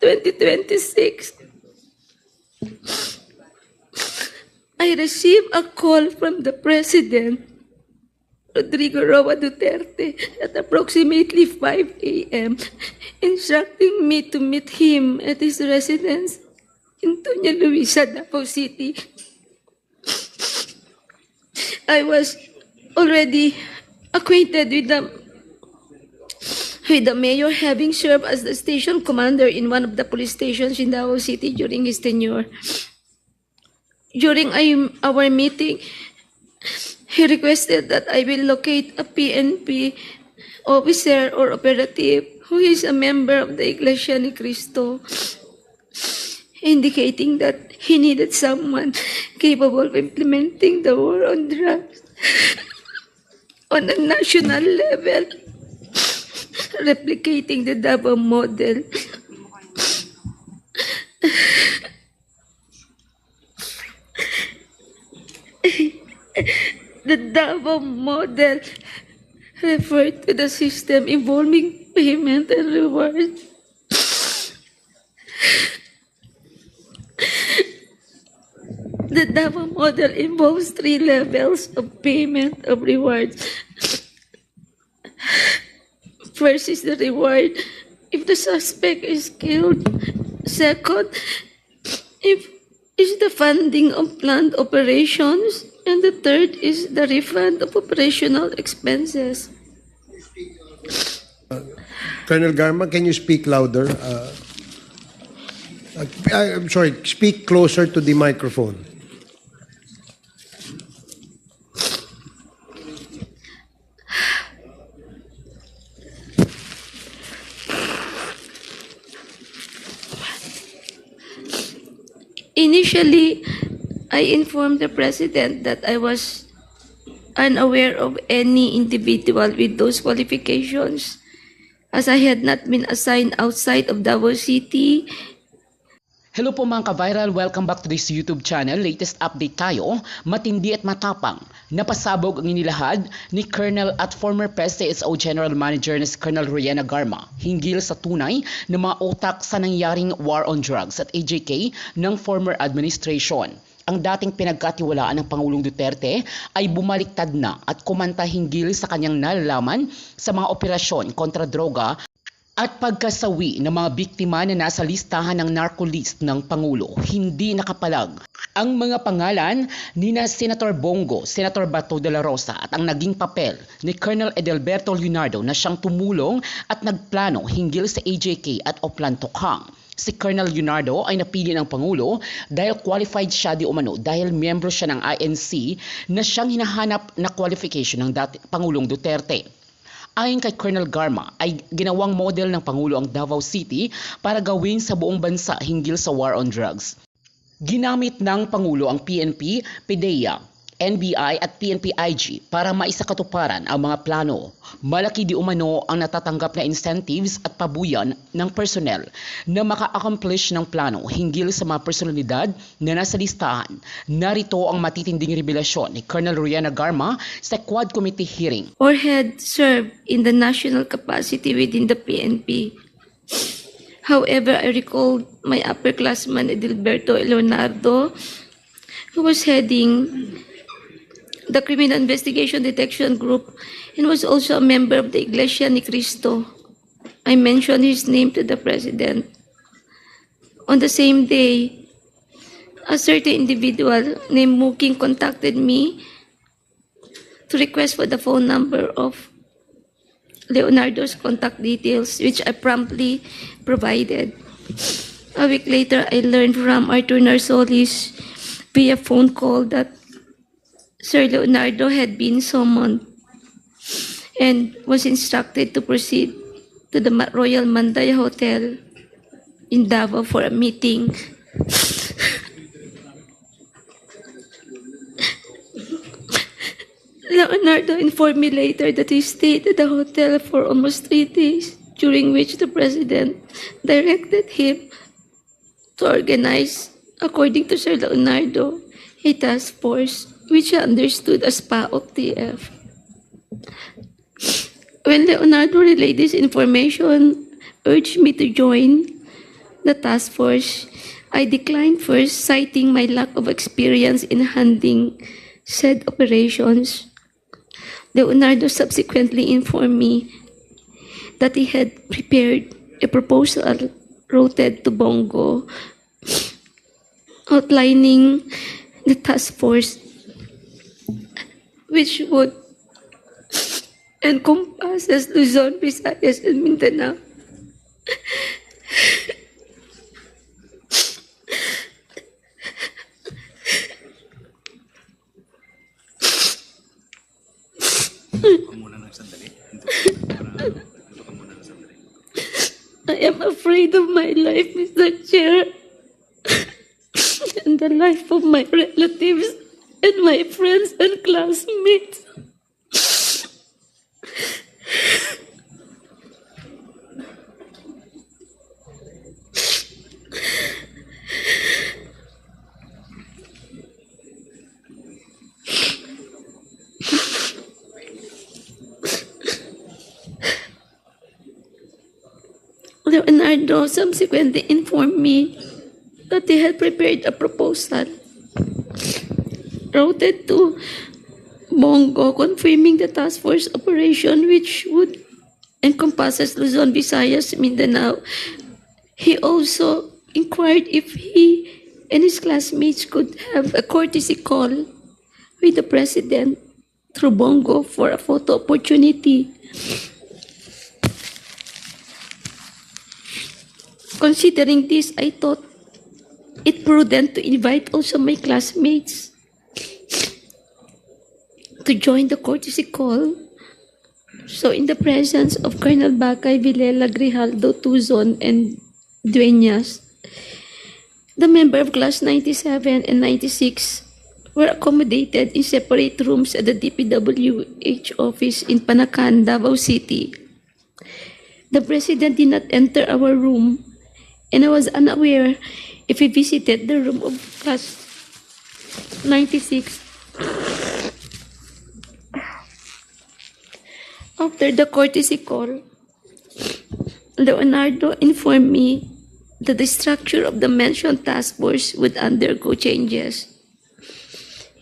2026, I received a call from the President, Rodrigo Roa Duterte, at approximately 5 a.m., instructing me to meet him at his residence in Doña Luisa, Davao City. I was already acquainted with the mayor, having served as the station commander in one of the police stations in Davao City during his tenure. During our meeting, he requested that I will locate a PNP officer or operative who is a member of the Iglesia ni Cristo, indicating that he needed someone capable of implementing the war on drugs on a national level, replicating the Davao model. The Davao model referred to the system involving payment and reward. The Davao model involves 3 levels of payment of rewards. First is the reward if the suspect is killed. Second, is the funding of planned operations. And the third is the refund of operational expenses. Colonel Garma, can you speak louder? I'm sorry, speak closer to the microphone. Initially, I informed the President that I was unaware of any individual with those qualifications, as I had not been assigned outside of Davao City. Hello po mga ka-viral, welcome back to this YouTube channel. Latest update tayo, matindi at matapang. Napasabog ang inilahad ni Colonel at former PSTSO General Manager na si Colonel Rowena Garma hinggil sa tunay na mga utak sa nangyaring war on drugs at AJK ng former administration. Ang dating pinagkatiwalaan ng Pangulong Duterte ay bumaliktad na at kumanta hinggil sa kanyang nalalaman sa mga operasyon kontra droga at pagkasawi ng mga biktima na nasa listahan ng narco list ng Pangulo. Hindi nakapalag ang mga pangalan ni Senator Bongo, Senator Bato de la Rosa at ang naging papel ni Colonel Edelberto Leonardo na siyang tumulong at nagplano hinggil sa AJK at Oplan Tokhang. Si Colonel Leonardo ay napili ng Pangulo dahil qualified siya di umano dahil miyembro siya ng INC na siyang hinahanap na qualification ng Pangulong Duterte. Ayon kay Colonel Garma ay ginawang model ng Pangulo ang Davao City para gawin sa buong bansa hinggil sa war on drugs. Ginamit ng Pangulo ang PNP, PDEA, NBI at PNP-IG para maisakatuparan ang mga plano. Malaki di umano ang natatanggap na incentives at pabuyan ng personnel na maka-accomplish ng plano hinggil sa mga personalidad na nasa listahan. Narito ang matitinding revelasyon ni Colonel Rowena Garma sa Quad Committee hearing. Or had served in the national capacity within the PNP. However, I recalled my upperclassman Edelberto Leonardo, who was heading the Criminal Investigation Detection Group and was also a member of the Iglesia ni Cristo. I mentioned his name to the President. On the same day, a certain individual named Muking contacted me to request for the phone number of Leonardo's contact details, which I promptly provided. A week later, I learned from Arthur Narsolis via phone call that Sir Leonardo had been summoned and was instructed to proceed to the Royal Mandaya Hotel in Davao for a meeting. Leonardo informed me later that he stayed at the hotel for almost 3 days, during which the President directed him to organize, according to Sir Leonardo, a task force which he understood as PAOK-TF. When Leonardo relayed this information, urged me to join, the task force, I declined first, citing my lack of experience in handling said operations. Leonardo subsequently informed me that he had prepared a proposal routed to Bongo outlining the task force, which would encompass Luzon, Visayas, and Mindanao. I am afraid of my life, Mr. Chair, and the life of my relatives and my friends and classmates. Leonardo subsequently informed me that they had prepared a proposal routed to Bongo confirming the task force operation, which would encompass Luzon, Visayas, Mindanao. He also inquired if he and his classmates could have a courtesy call with the president through Bongo for a photo opportunity. Considering this, I thought it prudent to invite also my classmates to join the courtesy call. So in the presence of Colonel Bacay, Villela, Grijaldo, Tuzon, and Dueñas, the member of class 97 and 96 were accommodated in separate rooms at the DPWH office in Panacan, Davao City. The president did not enter our room, and I was unaware if he visited the room of class 96. After the courtesy call, Leonardo informed me that the structure of the mentioned task force would undergo changes.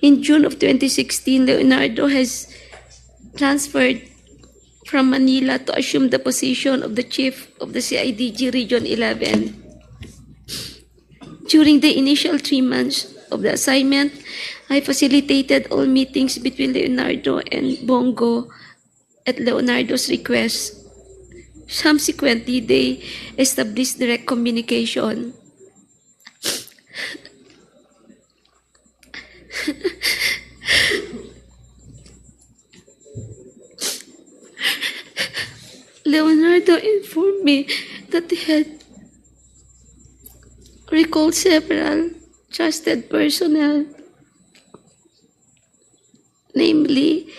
In June of 2016, Leonardo has transferred from Manila to assume the position of the chief of the CIDG Region 11. During the initial 3 months of the assignment, I facilitated all meetings between Leonardo and Bongo at Leonardo's request. Subsequently, they established direct communication. Leonardo informed me that he had recalled several trusted personnel, namely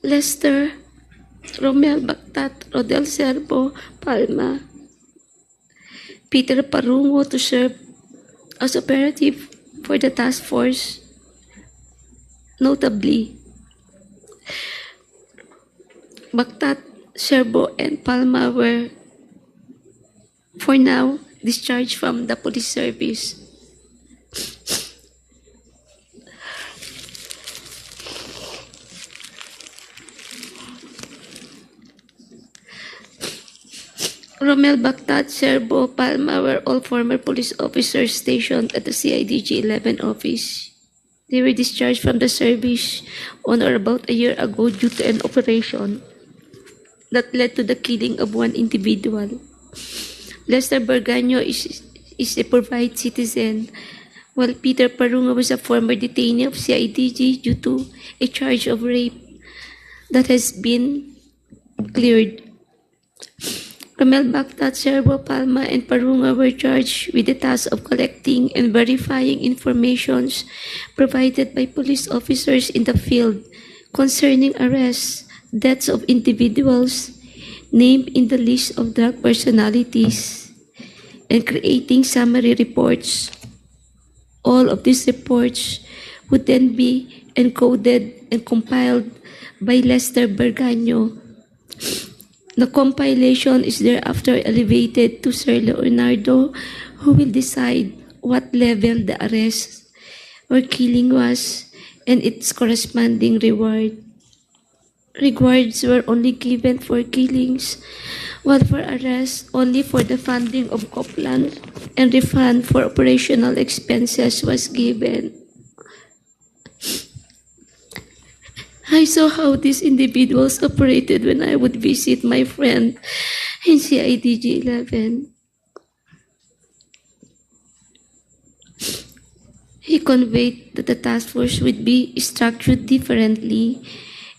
Lester, Romel Bactat, Rodel Serbo, Palma, Peter Parungo to serve as operative for the task force. Notably, Bactat, Serbo, and Palma were, for now, discharged from the police service. Romel Bactat, Serbo, Palma were all former police officers stationed at the CIDG 11 office. They were discharged from the service on or about a year ago due to an operation that led to the killing of one individual. Lester Berganyo is a provide citizen, while Peter Parunga was a former detainee of CIDG due to a charge of rape that has been cleared. Romel Bactat, Serbo, Palma, and Parunga were charged with the task of collecting and verifying informations provided by police officers in the field concerning arrests, deaths of individuals named in the list of drug personalities, and creating summary reports. All of these reports would then be encoded and compiled by Lester Berganyo The compilation is thereafter elevated to Sir Leonardo, who will decide what level the arrest or killing was and its corresponding reward. Rewards were only given for killings, while for arrests only for the funding of Copland, and refund for operational expenses was given. I saw how these individuals operated when I would visit my friend in CIDG 11. He conveyed that the task force would be structured differently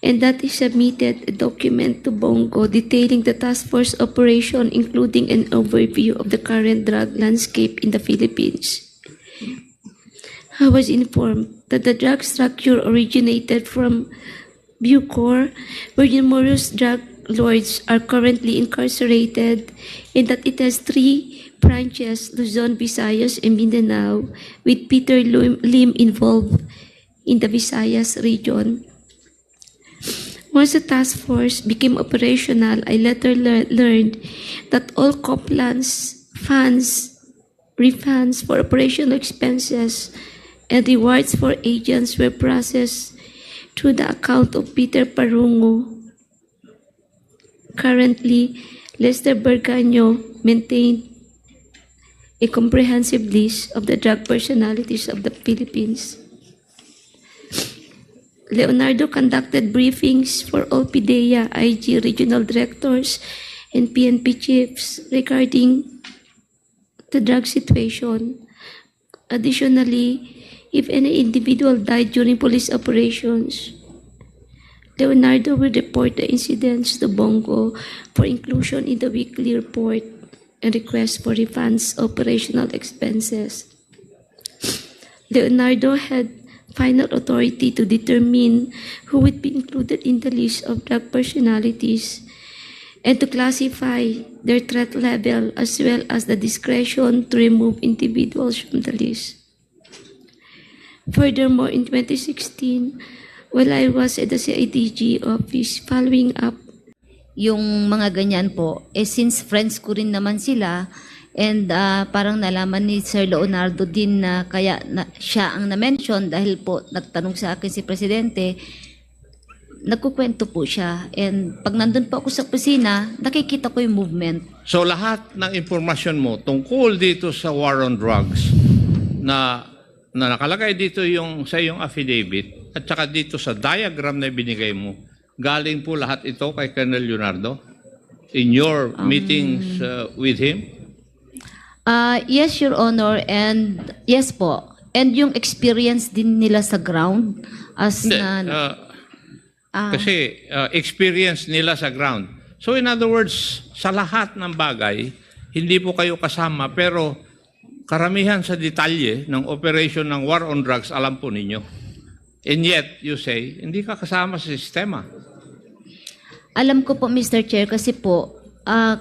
and that he submitted a document to Bongo detailing the task force operation, including an overview of the current drug landscape in the Philippines. I was informed that the drug structure originated from Bucor, where numerous drug lords are currently incarcerated, and that it has 3 branches, Luzon, Visayas, and Mindanao, with Peter Lim involved in the Visayas region. Once the task force became operational, I later learned that all Copland's funds, refunds for operational expenses, and rewards for agents were processed through the account of Peter Parungo. Currently, Lester Berganyo maintained a comprehensive list of the drug personalities of the Philippines. Leonardo conducted briefings for all PIDEA, IG regional directors, and PNP chiefs regarding the drug situation. Additionally, if any individual died during police operations, Leonardo will report the incidents to Bongo for inclusion in the weekly report and request for refunds of operational expenses. Leonardo had final authority to determine who would be included in the list of drug personalities and to classify their threat level, as well as the discretion to remove individuals from the list. Furthermore, in 2016, while I was at the CIDG office following up yung mga ganyan po, since friends ko rin naman sila, and parang nalaman ni Sir Leonardo din na kaya siya ang na-mention dahil po nagtanong sa akin si Presidente, nagkukwento po siya. And pag nandun po ako sa opisina, nakikita ko yung movement. So lahat ng impormasyon mo tungkol dito sa war on drugs na nakalagay dito yung sa iyong affidavit at saka dito sa diagram na binigay mo, galing po lahat ito kay Colonel Leonardo in your meetings with him? Yes, Your Honor, and yes po. And yung experience din nila sa ground as Hindi, na... kasi experience nila sa ground. So in other words, sa lahat ng bagay, hindi po kayo kasama, pero karamihan sa detalye ng operation ng war on drugs, alam po ninyo. And yet, you say, hindi ka kasama sa sistema. Alam ko po, Mr. Chair, kasi po,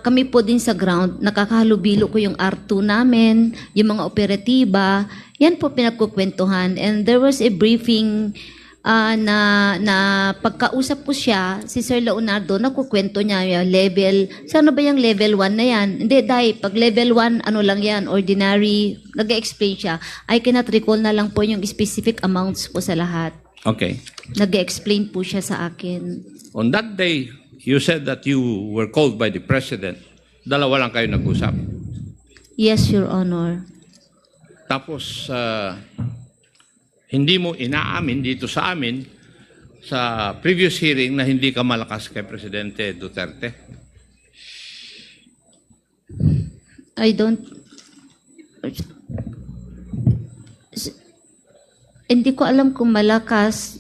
kami po din sa ground, nakakahalubilo ko yung R2 namin, yung mga operatiba, yan po pinagkukwentuhan. And there was a briefing na pagkausap ko siya, si Sir Leonardo, nakukwento niya yung level, saan ba yung level 1 na yan? Hindi, dahil pag level 1, ano lang yan, ordinary, nag-explain siya. I cannot recall na lang po yung specific amounts po sa lahat. Okay. Nag-explain po siya sa akin. On that day, you said that you were called by the President. Dalawa lang kayo nag-usap. Yes, Your Honor. Tapos, hindi mo inaamin dito sa amin sa previous hearing na hindi ka malakas kay Presidente Duterte. I don't... Hindi ko alam kung malakas.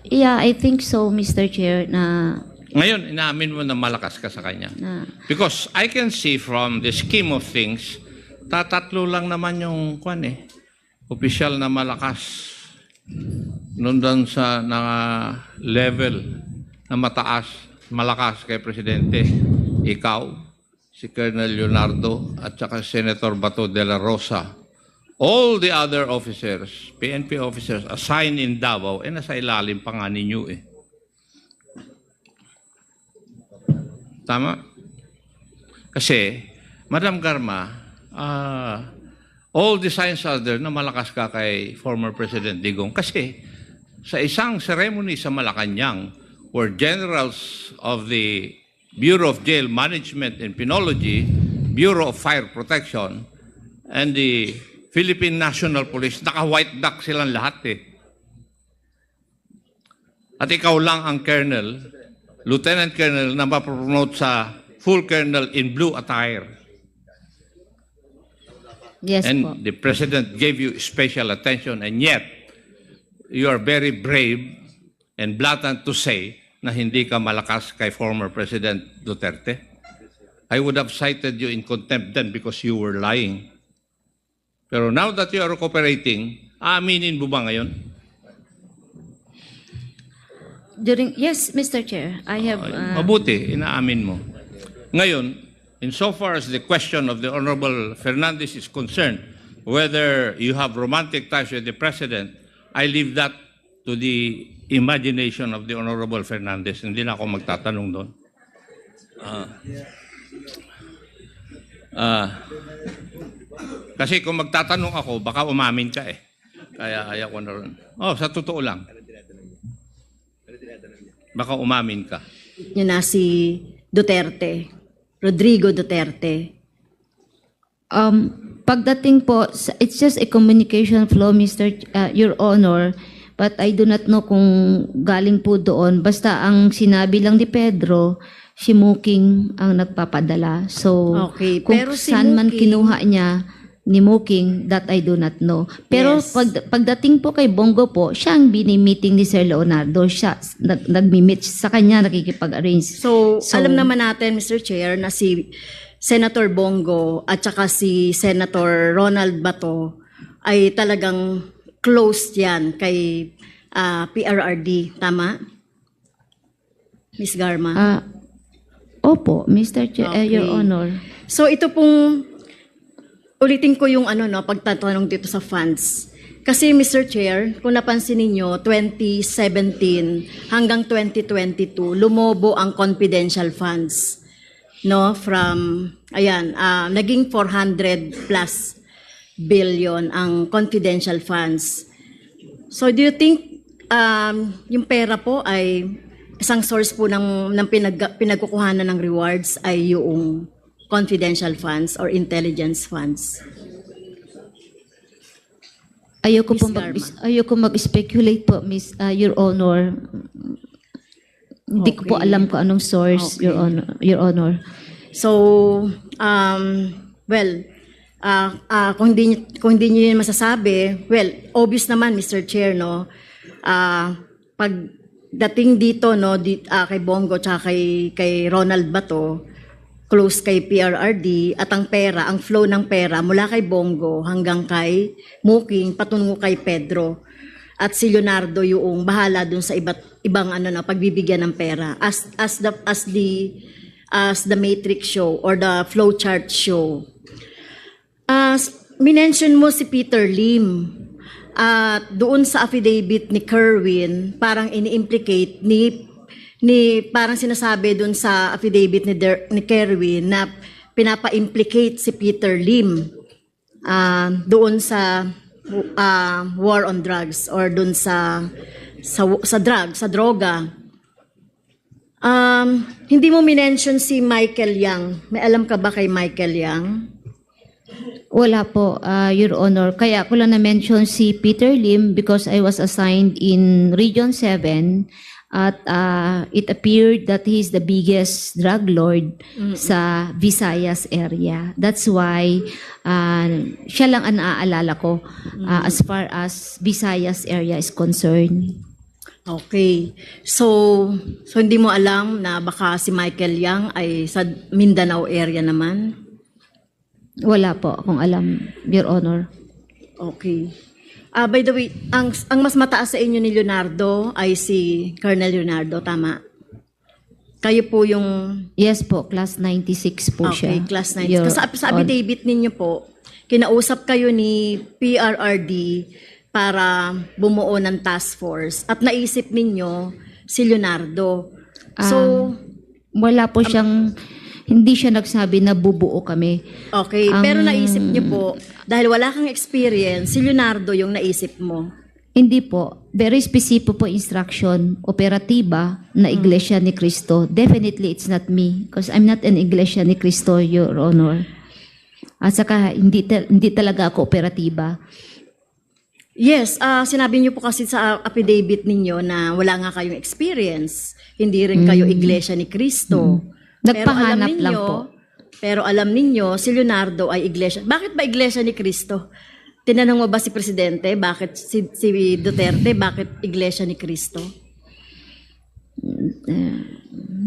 Yeah, I think so, Mr. Chair, na... Ngayon, inaamin mo na malakas ka sa kanya. Because I can see from the scheme of things, tatatlo lang naman yung opisyal na malakas nundan sa level na malakas kay Presidente. Ikaw, si Colonel Leonardo, at saka Senator Bato de la Rosa. All the other officers, PNP officers, assigned in Davao, nasa ilalim pa nga ninyo Tama? Kasi, Madam Garma, all the signs are there na malakas ka kay former President Digong. Kasi, sa isang ceremony sa Malacanang, where generals of the Bureau of Jail Management and Penology, Bureau of Fire Protection, and the Philippine National Police, naka-white duck silang lahat eh. At ikaw lang ang colonel, lieutenant colonel, na mapropromote sa full colonel in blue attire. Yes And po. the president gave you special attention, and yet, you are very brave and blatant to say na hindi ka malakas kay former President Duterte. I would have cited you in contempt then because you were lying. Pero now that you are cooperating, aaminin mo ba ngayon? Yes, Mr. Chair, I have... Mabuti, inaamin mo. Ngayon, insofar as the question of the Honorable Fernandez is concerned, whether you have romantic ties with the President, I leave that to the imagination of the Honorable Fernandez. Hindi na ako magtatanong doon. Kasi kung magtatanong ako, baka umamin ka eh. Kaya ayaw ko na rin. Oh, sa totoo lang. Baka umamin ka. Yun na si Duterte, Rodrigo Duterte. Pagdating po, it's just a communication flow, Your Honor, but I do not know kung galing po doon. Basta ang sinabi lang ni Pedro, si Muking ang nagpapadala. So, Okay, kung pero si saan man Muking- kinuha niya ni Muking, that I do not know. Pero Yes. pagdating po kay Bongo po, siya ang bini-meeting ni Sir Leonardo. Siya nag-meet sa kanya, nakikipag-arrange. So, alam naman natin, Mr. Chair, na si Senator Bongo at saka si Senator Ronald Bato ay talagang close yan kay PRRD. Tama? Miss Garma? Opo, Mr. Chair, Your Okay. Honor. So ito pong ulitin ko yung pagtatanong dito sa funds. Kasi Mr. Chair, kung napansin niyo 2017 hanggang 2022 lumobo ang confidential funds. No, from naging 400 plus billion ang confidential funds. So do you think yung pera po ay isang source po ng pinagkukuhanan ng rewards ay yung confidential funds or intelligence funds? Ayoko Miss po Garma. ayoko mag-speculate po, Your Honor. Hindi ko po Okay. alam kung anong source, Okay. Your Honor. So, kung hindi niyo yun masasabi, obvious naman, Mr. Chair, no? Pagdating dito, no, kay Bongo tsaka kay Ronald Bato, close kay PRRD, at ang pera, ang flow ng pera mula kay Bongo hanggang kay Muking, patungo kay Pedro. At si Leonardo yung bahala dun sa ibang pagbibigyan ng pera. As the matrix show or the flow chart show. Minention mo si Peter Lim. At doon sa affidavit ni Kerwin, parang ini-implicate ni parang sinasabi doon sa affidavit ni Kerwin na pinapa-implicate si Peter Lim doon sa war on drugs or doon sa droga. Hindi mo minention si Michael Yang. May alam ka ba kay Michael Yang? Wala po, Your Honor. Kaya ako lang na-mention si Peter Lim because I was assigned in Region 7 at it appeared that he is the biggest drug lord sa Visayas area. That's why siya lang ang naaalala ko as far as Visayas area is concerned. Okay. So hindi mo alam na baka si Michael Yang ay sa Mindanao area naman? Wala po akong alam, Your Honor. Okay. By the way, ang mas mataas sa inyo ni Leonardo ay si Colonel Leonardo, tama? Kayo po yung... Yes po, class 96 po siya. Okay, class 9. Your Kasi sa affidavit ninyo po, kinausap kayo ni PRRD para bumuo ng task force at naisip ninyo si Leonardo. So, Wala po siyang, hindi siya nagsabi na bubuo kami. Okay, pero naisip niyo po, dahil wala kang experience, si Leonardo yung naisip mo. Hindi po. Very specific po instruction, operatiba na Iglesia ni Cristo. Definitely it's not me because I'm not an Iglesia ni Cristo, Your Honor. At saka hindi talaga ako operatiba. Yes, sinabi niyo po kasi sa affidavit ninyo na wala nga kayong experience. Hindi rin kayo Iglesia ni Cristo. Nagpahanap lang po. Pero alam ninyo, si Leonardo ay Iglesia. Bakit ba Iglesia ni Cristo? Tinanong mo ba si Presidente, bakit si Duterte, bakit Iglesia ni Cristo?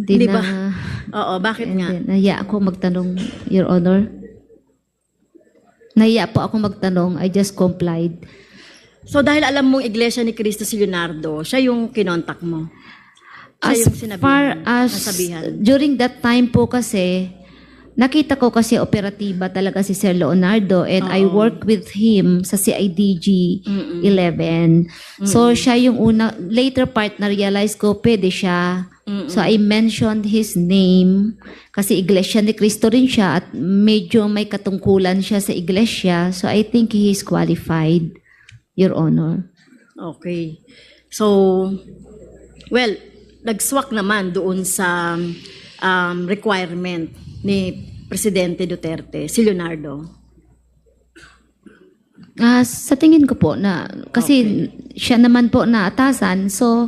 Hindi ba? Oo, bakit nga? Nahiya ako magtanong, Your Honor. Nahiya po ako magtanong. I just complied. So dahil alam mong Iglesia ni Cristo si Leonardo, siya yung kinontak mo. Siya As yung sinabihan, far as nasabihan. during that time po kasi, nakita ko kasi operatiba talaga si Sir Leonardo and I work with him sa CIDG 11. So siya yung una, later part na realize ko pwede siya. So I mentioned his name kasi Iglesia ni Cristo rin siya at medyo may katungkulan siya sa Iglesia. So I think he is qualified, Your Honor. Okay. So, well, nagswak naman doon sa requirement ni Presidente Duterte, si Leonardo. Sa tingin ko po na, kasi siya naman po na atasan, so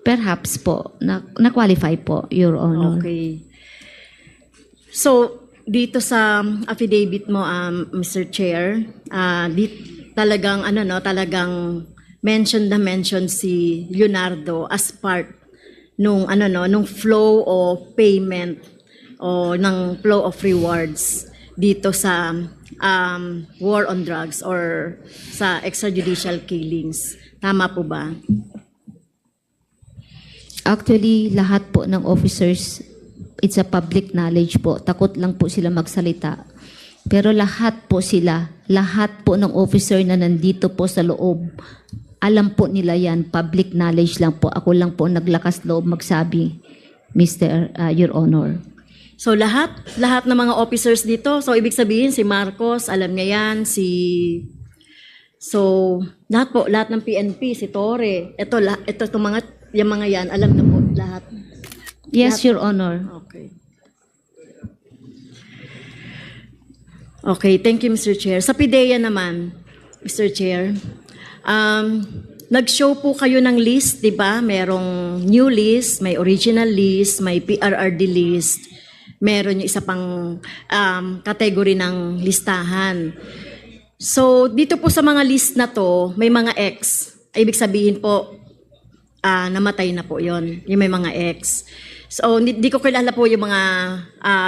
perhaps po, na-qualify po, Your Honor. Okay. So, dito sa affidavit mo, Mr. Chair, talagang talagang mention si Leonardo as part nung flow of payment o ng flow of rewards dito sa war on drugs or sa extrajudicial killings. Tama po ba? Actually, lahat po ng officers, it's a public knowledge po. Takot lang po sila magsalita. Pero lahat po ng officer na nandito po sa loob, alam po nila yan, public knowledge lang po. Ako lang po naglakas loob magsabi, Your Honor. So lahat ng mga officers dito, so ibig sabihin si Marcos, alam niya yan, so lahat ng PNP, si Torre, yung mga yan, alam na po lahat. Yes, Your Honor. Okay. Okay, thank you, Mr. Chair. Sa PIDEA naman, Mr. Chair, nag-show po kayo ng list, di ba? Merong new list, may original list, may PRRD list, meron yung isa pang category ng listahan. So, dito po sa mga list na to, may mga X. Ibig sabihin po, namatay na po yon, yung may mga X. So, di ko kilala po yung mga,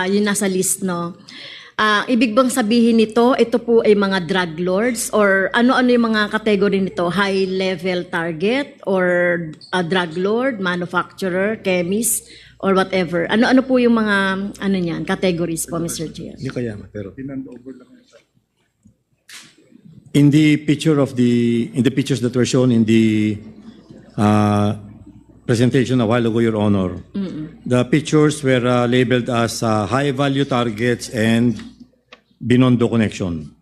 yung nasa list, no? Ibig bang sabihin nito, ito po ay mga drug lords or ano-ano yung mga category nito? High-level target or drug lord, manufacturer, chemist, or whatever? Ano-ano po yung mga niyan, categories po, Mr. Chair? Hindi kaya, pero in the pictures that were shown in the presentation a while ago, Your Honor, the pictures were labeled as high-value targets and Binondo connection.